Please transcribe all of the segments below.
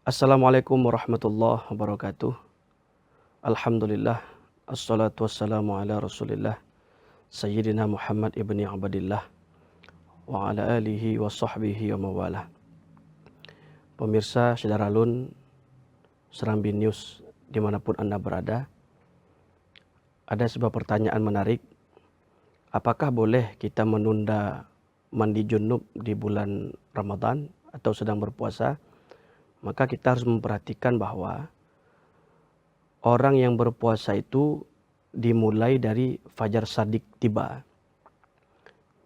Assalamualaikum warahmatullahi wabarakatuh. Alhamdulillah. Assalatu wassalamu ala rasulillah. Sayyidina Muhammad ibni Abdillah. Wa ala alihi wa sahbihi wa mawalah. Pemirsa Syedaralun, Serambi News dimanapun Anda berada. Ada sebuah pertanyaan menarik. Apakah boleh kita menunda mandi junub di bulan Ramadan atau sedang berpuasa? Maka kita harus memperhatikan bahwa orang yang berpuasa itu dimulai dari fajar shadiq tiba.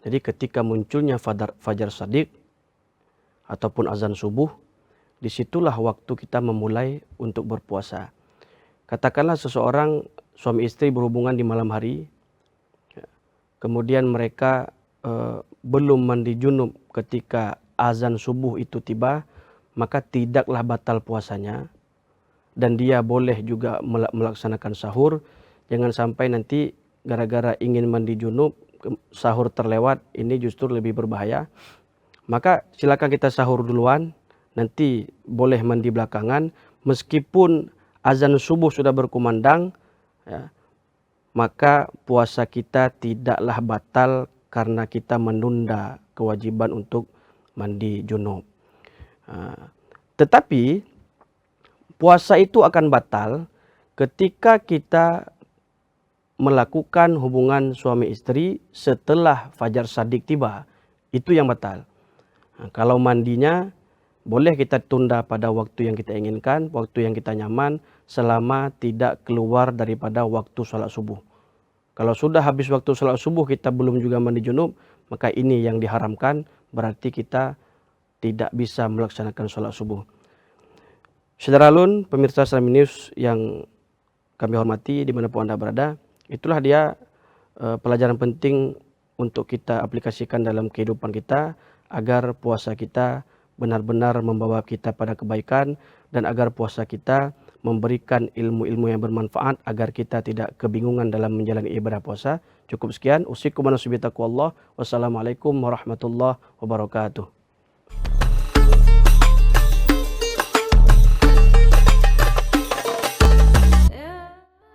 Jadi ketika munculnya fajar shadiq ataupun azan subuh, disitulah waktu kita memulai untuk berpuasa. Katakanlah seseorang suami istri berhubungan di malam hari, kemudian mereka belum mandi junub ketika azan subuh itu tiba, maka tidaklah batal puasanya dan dia boleh juga melaksanakan sahur. Jangan sampai nanti gara-gara ingin mandi junub sahur terlewat, ini justru lebih berbahaya. Maka silakan kita sahur duluan, nanti boleh mandi belakangan. Meskipun azan subuh sudah berkumandang, ya, maka puasa kita tidaklah batal karena kita menunda kewajiban untuk mandi junub. Tetapi puasa itu akan batal ketika kita melakukan hubungan suami istri setelah fajar shadiq tiba. Itu yang batal. Kalau mandinya boleh kita tunda pada waktu yang kita inginkan, waktu yang kita nyaman, selama tidak keluar daripada waktu sholat subuh. Kalau sudah habis waktu sholat subuh kita belum juga mandi junub, maka ini yang diharamkan, berarti kita tidak bisa melaksanakan sholat subuh. Syedaralun, pemirsa Serambi News yang kami hormati dimanapun Anda berada, itulah dia pelajaran penting untuk kita aplikasikan dalam kehidupan kita agar puasa kita benar-benar membawa kita pada kebaikan dan agar puasa kita memberikan ilmu-ilmu yang bermanfaat agar kita tidak kebingungan dalam menjalani ibadah puasa. Cukup sekian. Usikum wa nasibi taqwallah. Wassalamualaikum warahmatullahi wabarakatuh.